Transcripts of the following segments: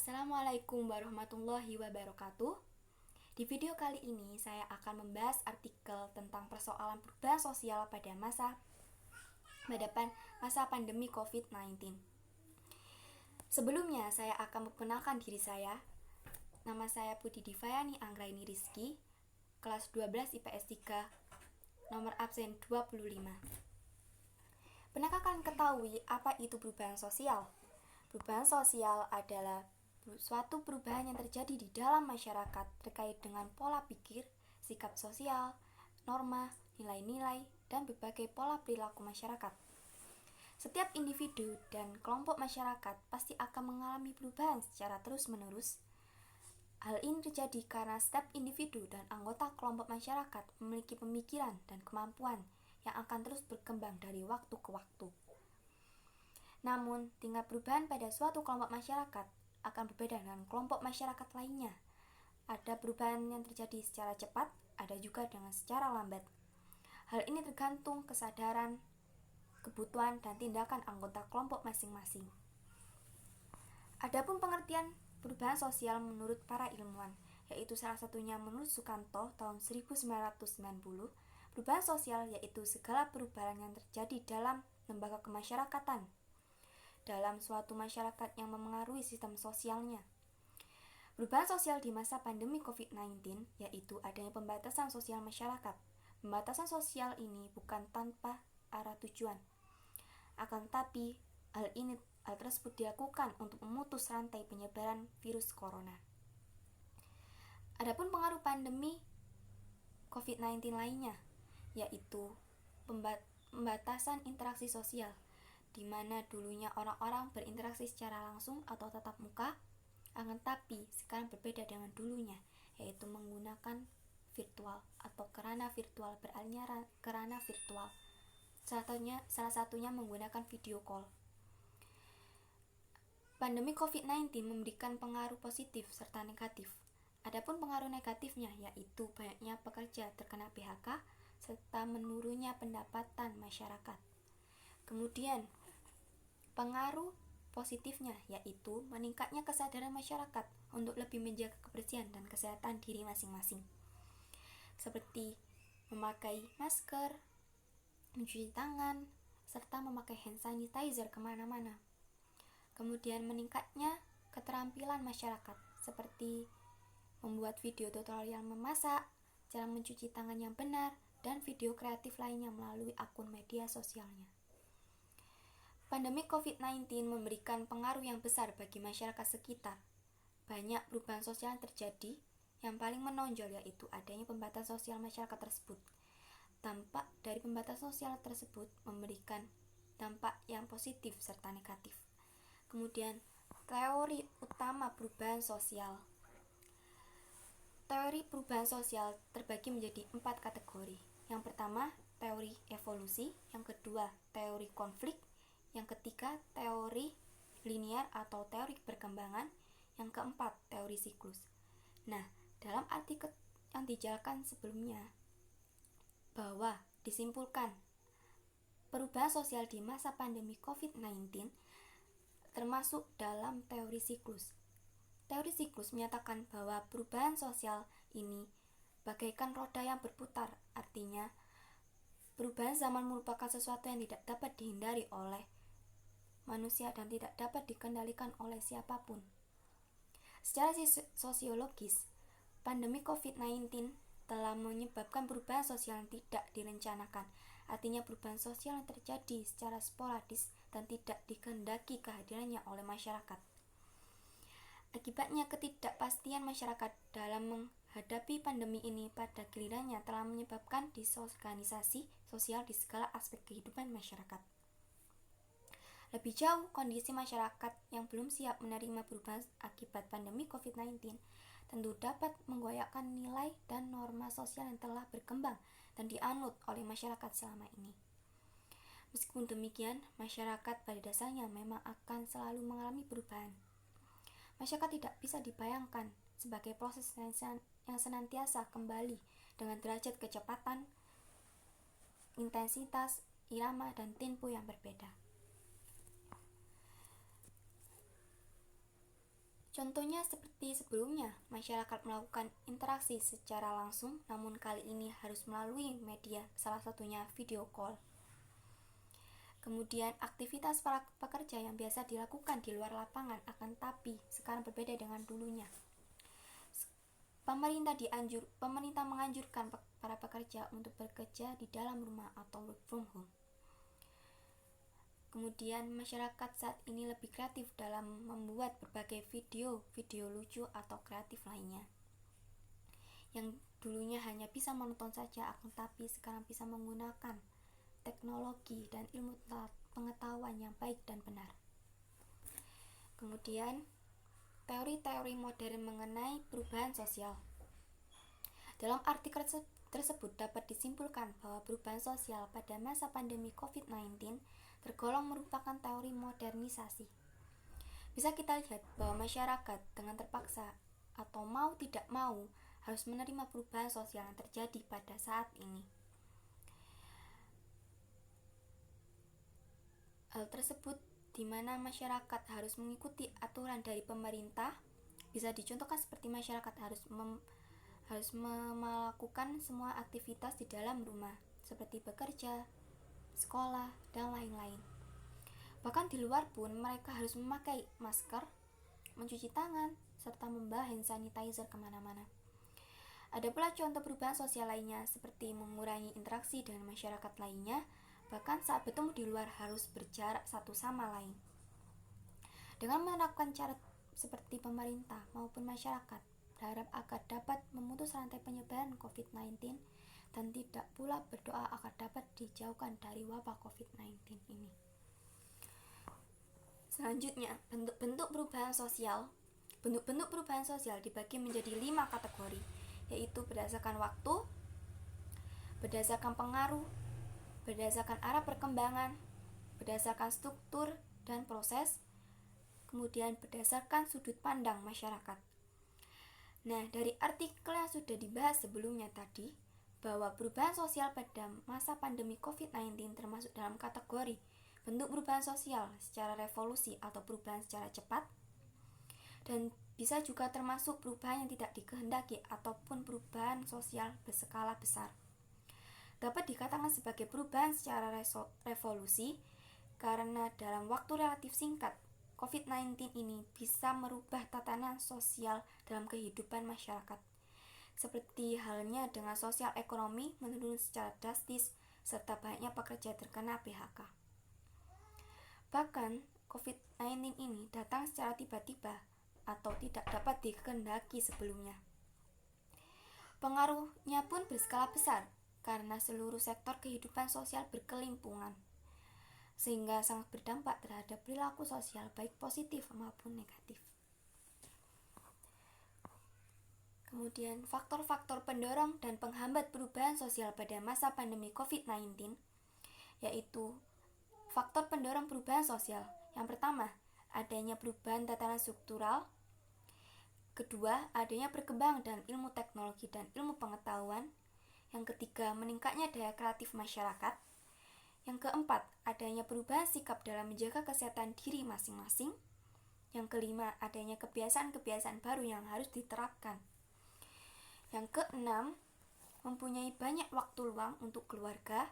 Assalamualaikum warahmatullahi wabarakatuh. Di video kali ini saya akan membahas artikel tentang persoalan perubahan sosial pada masa pandemi COVID-19. Sebelumnya saya akan memperkenalkan diri saya. Nama saya Putri Divayani Anggraini Rizky, kelas 12 IPS 3, nomor absen 25. Pernahkah kalian ketahui apa itu perubahan sosial? Perubahan sosial adalah suatu perubahan yang terjadi di dalam masyarakat terkait dengan pola pikir, sikap sosial, norma, nilai-nilai, dan berbagai pola perilaku masyarakat. Setiap individu dan kelompok masyarakat pasti akan mengalami perubahan secara terus-menerus. Hal ini terjadi karena setiap individu dan anggota kelompok masyarakat memiliki pemikiran dan kemampuan yang akan terus berkembang dari waktu ke waktu. Namun, tingkat perubahan pada suatu kelompok masyarakat akan berbeda dengan kelompok masyarakat lainnya. Ada perubahan yang terjadi secara cepat, ada juga dengan secara lambat. Hal ini tergantung kesadaran, kebutuhan, dan tindakan anggota kelompok masing-masing. Adapun pengertian perubahan sosial menurut para ilmuwan, yaitu salah satunya menurut Sukanto tahun 1990, perubahan sosial yaitu segala perubahan yang terjadi dalam lembaga kemasyarakatan, dalam suatu masyarakat yang memengaruhi sistem sosialnya. Perubahan sosial di masa pandemi COVID-19 yaitu adanya pembatasan sosial masyarakat. Pembatasan sosial ini bukan tanpa arah tujuan. Akan tetapi, hal tersebut dilakukan untuk memutus rantai penyebaran virus corona. Adapun pengaruh pandemi COVID-19 lainnya yaitu pembatasan interaksi sosial, di mana dulunya orang-orang berinteraksi secara langsung atau tatap muka, akan tetapi sekarang berbeda dengan dulunya, yaitu menggunakan virtual atau kerana virtual, beralihnya kerana virtual. Salah satunya menggunakan video call. Pandemi COVID-19 memberikan pengaruh positif serta negatif. Adapun pengaruh negatifnya yaitu banyaknya pekerja terkena PHK serta menurunnya pendapatan masyarakat. Kemudian pengaruh positifnya yaitu meningkatnya kesadaran masyarakat untuk lebih menjaga kebersihan dan kesehatan diri masing-masing, seperti memakai masker, mencuci tangan, serta memakai hand sanitizer kemana-mana. Kemudian meningkatnya keterampilan masyarakat, seperti membuat video tutorial memasak, cara mencuci tangan yang benar, dan video kreatif lainnya melalui akun media sosialnya. Pandemi COVID-19 memberikan pengaruh yang besar bagi masyarakat sekitar. Banyak perubahan sosial yang terjadi. Yang paling menonjol yaitu adanya pembatasan sosial masyarakat tersebut. Dampak dari pembatasan sosial tersebut memberikan dampak yang positif serta negatif. Kemudian, teori utama perubahan sosial. Teori perubahan sosial terbagi menjadi 4 kategori. Yang pertama, teori evolusi. Yang kedua, teori konflik. Yang ketiga, teori linear atau teori perkembangan. Yang keempat, teori siklus. Nah, dalam artikel yang dijelaskan sebelumnya, bahwa disimpulkan perubahan sosial di masa pandemi COVID-19 termasuk dalam teori siklus. Teori siklus menyatakan bahwa perubahan sosial ini bagaikan roda yang berputar, artinya perubahan zaman merupakan sesuatu yang tidak dapat dihindari oleh manusia dan tidak dapat dikendalikan oleh siapapun. Secara sosiologis, pandemi COVID-19 telah menyebabkan perubahan sosial yang tidak direncanakan. Artinya perubahan sosial yang terjadi secara sporadis dan tidak dikehendaki kehadirannya oleh masyarakat. Akibatnya, ketidakpastian masyarakat dalam menghadapi pandemi ini pada gilirannya telah menyebabkan disorganisasi sosial di segala aspek kehidupan masyarakat. Lebih jauh, kondisi masyarakat yang belum siap menerima perubahan akibat pandemi COVID-19 tentu dapat menggoyahkan nilai dan norma sosial yang telah berkembang dan dianut oleh masyarakat selama ini. Meskipun demikian, masyarakat pada dasarnya memang akan selalu mengalami perubahan. Masyarakat tidak bisa dibayangkan sebagai proses yang senantiasa kembali dengan derajat kecepatan, intensitas, irama, dan tempo yang berbeda. Contohnya seperti sebelumnya, masyarakat melakukan interaksi secara langsung, namun kali ini harus melalui media, salah satunya video call. Kemudian aktivitas para pekerja yang biasa dilakukan di luar lapangan akan tapi sekarang berbeda dengan dulunya. Pemerintah menganjurkan para pekerja untuk bekerja di dalam rumah atau work from home. Kemudian masyarakat saat ini lebih kreatif dalam membuat berbagai video lucu atau kreatif lainnya. Yang dulunya hanya bisa menonton saja, akan tapi sekarang bisa menggunakan teknologi dan ilmu pengetahuan yang baik dan benar. Kemudian teori-teori modern mengenai perubahan sosial. Dalam artikel tersebut dapat disimpulkan bahwa perubahan sosial pada masa pandemi COVID-19 tergolong merupakan teori modernisasi. Bisa kita lihat bahwa masyarakat dengan terpaksa atau mau tidak mau harus menerima perubahan sosial yang terjadi pada saat ini. Hal tersebut di mana masyarakat harus mengikuti aturan dari pemerintah bisa dicontohkan seperti masyarakat harus melakukan semua aktivitas di dalam rumah seperti bekerja, sekolah, dan lain-lain. Bahkan di luar pun mereka harus memakai masker, mencuci tangan, serta membawa hand sanitizer kemana-mana. Ada pula contoh perubahan sosial lainnya seperti mengurangi interaksi dengan masyarakat lainnya, bahkan saat bertemu di luar harus berjarak satu sama lain. Dengan menerapkan cara seperti pemerintah maupun masyarakat, berharap agar dapat memutus rantai penyebaran COVID-19 dan tidak pula berdoa agar dapat dijauhkan dari wabah COVID-19 ini. Selanjutnya, bentuk-bentuk perubahan sosial. Bentuk-bentuk perubahan sosial dibagi menjadi 5 kategori, yaitu berdasarkan waktu, berdasarkan pengaruh, berdasarkan arah perkembangan, berdasarkan struktur dan proses, kemudian berdasarkan sudut pandang masyarakat. Nah, dari artikel yang sudah dibahas sebelumnya tadi, bahwa perubahan sosial pada masa pandemi COVID-19 termasuk dalam kategori bentuk perubahan sosial secara revolusi atau perubahan secara cepat, dan bisa juga termasuk perubahan yang tidak dikehendaki ataupun perubahan sosial berskala besar. Dapat dikatakan sebagai perubahan secara revolusi karena dalam waktu relatif singkat, COVID-19 ini bisa merubah tatanan sosial dalam kehidupan masyarakat. Seperti halnya dengan sosial ekonomi menurun secara drastis serta banyaknya pekerja terkena PHK. Bahkan COVID-19 ini datang secara tiba-tiba atau tidak dapat dikehendaki sebelumnya. Pengaruhnya pun berskala besar karena seluruh sektor kehidupan sosial berkelimpungan, sehingga sangat berdampak terhadap perilaku sosial baik positif maupun negatif. Kemudian faktor-faktor pendorong dan penghambat perubahan sosial pada masa pandemi COVID-19, yaitu faktor pendorong perubahan sosial. Yang pertama, adanya perubahan tatanan struktural. Kedua, adanya perkembangan dalam ilmu teknologi dan ilmu pengetahuan. Yang ketiga, meningkatnya daya kreatif masyarakat. Yang keempat, adanya perubahan sikap dalam menjaga kesehatan diri masing-masing. Yang kelima, adanya kebiasaan-kebiasaan baru yang harus diterapkan. Yang keenam, mempunyai banyak waktu luang untuk keluarga.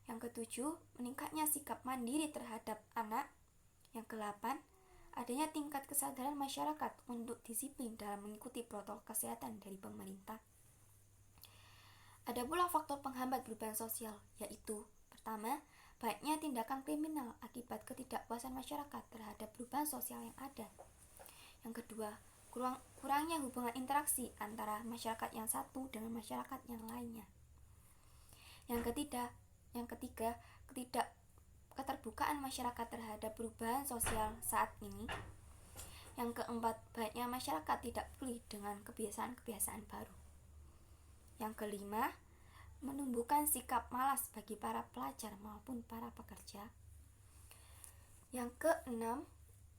Yang ketujuh, meningkatnya sikap mandiri terhadap anak. Yang kedelapan, adanya tingkat kesadaran masyarakat untuk disiplin dalam mengikuti protokol kesehatan dari pemerintah. Ada pula faktor penghambat perubahan sosial, yaitu pertama, banyaknya tindakan kriminal akibat ketidakpuasan masyarakat terhadap perubahan sosial yang ada. Yang kedua, kurangnya hubungan interaksi antara masyarakat yang satu dengan masyarakat yang lainnya. Yang ketiga, keterbukaan masyarakat terhadap perubahan sosial saat ini. Yang keempat, banyaknya masyarakat tidak pulih dengan kebiasaan-kebiasaan baru. Yang kelima, menumbuhkan sikap malas bagi para pelajar maupun para pekerja. Yang keenam,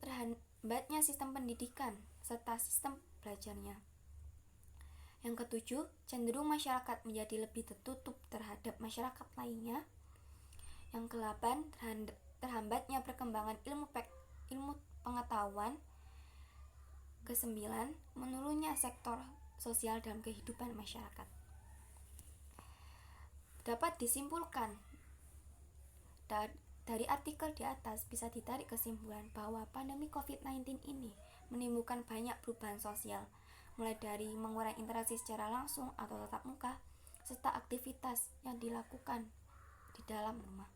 terhambatnya sistem pendidikan serta sistem belajarnya. Yang ketujuh, cenderung masyarakat menjadi lebih tertutup terhadap masyarakat lainnya. Yang kedelapan, terhambatnya perkembangan ilmu pengetahuan Kesembilan, menurunnya sektor sosial dalam kehidupan masyarakat. Dapat disimpulkan dari artikel di atas bisa ditarik kesimpulan bahwa pandemi COVID-19 ini menimbulkan banyak perubahan sosial, mulai dari mengurangi interaksi secara langsung atau tatap muka, serta aktivitas yang dilakukan di dalam rumah,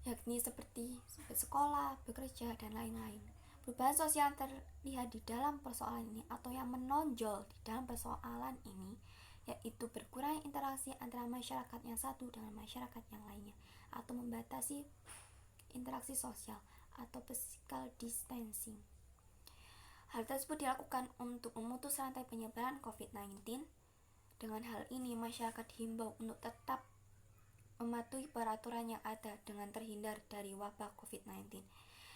yakni seperti sekolah, bekerja, dan lain-lain. Perubahan sosial yang terlihat di dalam persoalan ini atau yang menonjol di dalam persoalan ini yaitu berkurang interaksi antara masyarakat yang satu dengan masyarakat yang lainnya atau membatasi interaksi sosial atau physical distancing. Hal tersebut dilakukan untuk memutus rantai penyebaran COVID-19. Dengan hal ini masyarakat dihimbau untuk tetap mematuhi peraturan yang ada dengan terhindar dari wabah COVID-19.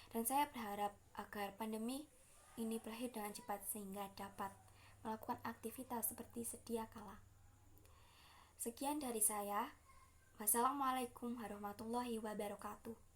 Dan saya berharap agar pandemi ini berakhir dengan cepat sehingga dapat melakukan aktivitas seperti sedia kala. Sekian dari saya. Wassalamualaikum warahmatullahi wabarakatuh.